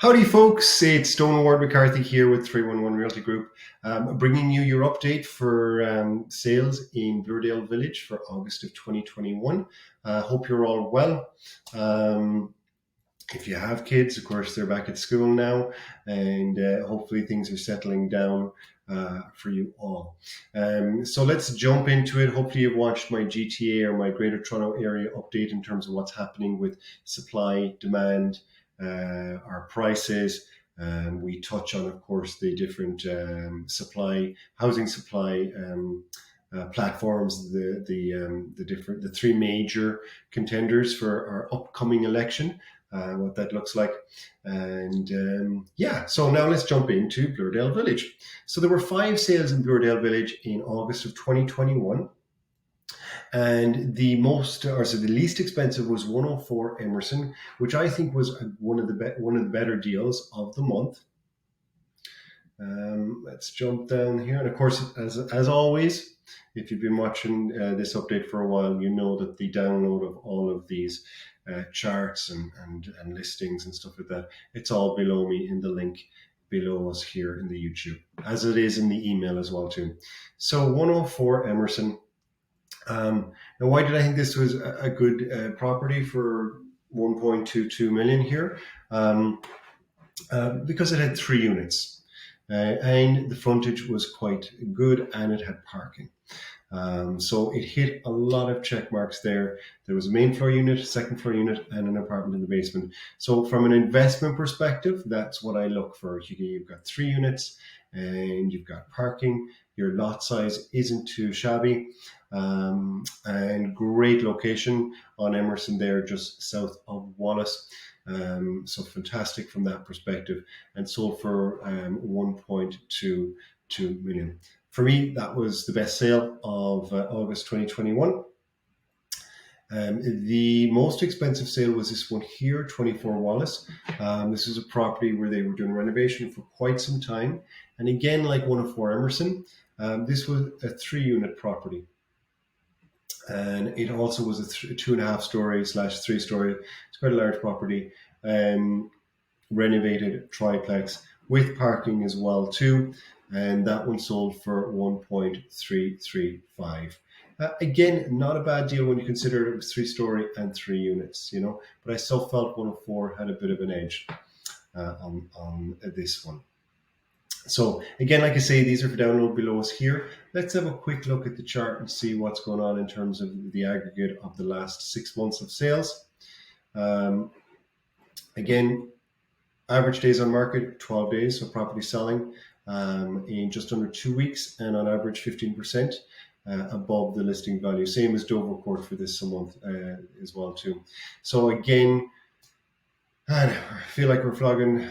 Howdy, folks. It's Donal Ward McCarthy here with 311 Realty Group, bringing you your update for sales in Bloordale Village for August of 2021. Hope you're all well. If you have kids, of course, they're back at school now, and hopefully things are settling down for you all. So let's jump into it. Hopefully you've watched my GTA or my Greater Toronto Area update in terms of what's happening with supply, demand, our prices. We touch on, of course, the different housing supply platforms, the three major contenders for our upcoming election, what that looks like. And so now let's jump into Bloordale Village. So there were 5 sales in Bloordale Village in August of 2021. And the least expensive was 104 Emerson, which I think was one of the better deals of the month. Let's jump down here, and of course, as always, if you've been watching this update for a while, you know that the download of all of these charts and listings and stuff like that, it's all below me in the link below us here in the YouTube, as it is in the email as well too. So 104 Emerson. Now, why did I think this was a good property for 1.22 million here? Because it had 3 units, and the frontage was quite good, and it had parking. So it hit a lot of check marks there. There was a main floor unit, second floor unit, and an apartment in the basement. So from an investment perspective, that's what I look for. You've got 3 units, and you've got parking. Your lot size isn't too shabby. And great location on Emerson there, just south of Wallace. So fantastic from that perspective, and sold for 1.22 million. For me, that was the best sale of August 2021. The most expensive sale was this one here, 24 Wallace. This is a property where they were doing renovation for quite some time. And again, like 104 Emerson, this was a 3-unit property. And it also was a 2.5 story / 3 story. It's quite a large property, renovated triplex with parking as well too. And that one sold for 1.335. Again, not a bad deal when you consider it was 3 story and 3 units, but I still felt 104 had a bit of an edge on this one. So again, like I say, these are for download below us here. Let's have a quick look at the chart and see what's going on in terms of the aggregate of the last 6 months of sales. Again, average days on market, 12 days, so property selling in just under 2 weeks, and on average 15% above the listing value. Same as Dover Court for this month as well too. So again, I feel like we're flogging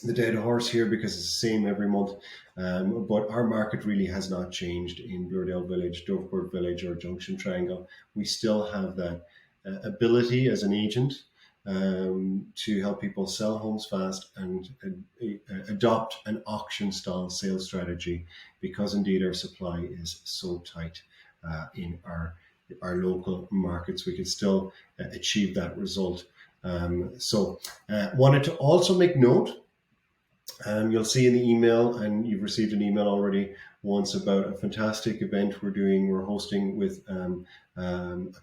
the dead horse here because it's the same every month, but our market really has not changed in Bloordale Village, Dovercourt Village, or Junction Triangle. We still have that ability as an agent to help people sell homes fast and adopt an auction style sales strategy, because indeed our supply is so tight in our local markets. We can still achieve that result. So wanted to also make note, you'll see in the email, and you've received an email already once, about a fantastic event we're hosting with a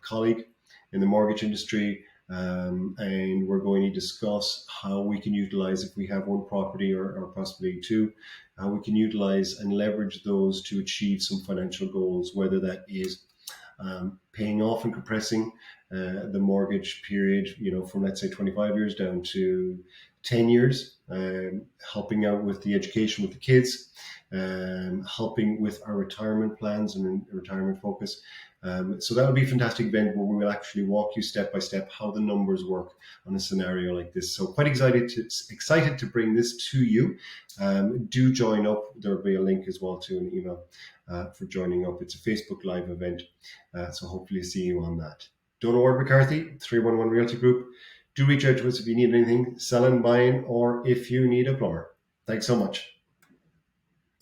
colleague in the mortgage industry, and we're going to discuss how we can utilize, if we have 1 property or possibly 2, how we can utilize and leverage those to achieve some financial goals, whether that is paying off and compressing the mortgage period, from let's say 25 years down to 10 years, helping out with the education with the kids, helping with our retirement plans and retirement focus. So that'll be a fantastic event where we will actually walk you step by step how the numbers work on a scenario like this. So quite excited to bring this to you. Do join up. There'll be a link as well to an email for joining up. It's a Facebook Live event, so hopefully see you on that. Donal Ward McCarthy, 311 Realty Group. Do reach out to us if you need anything, selling, buying, or if you need a plumber. Thanks so much.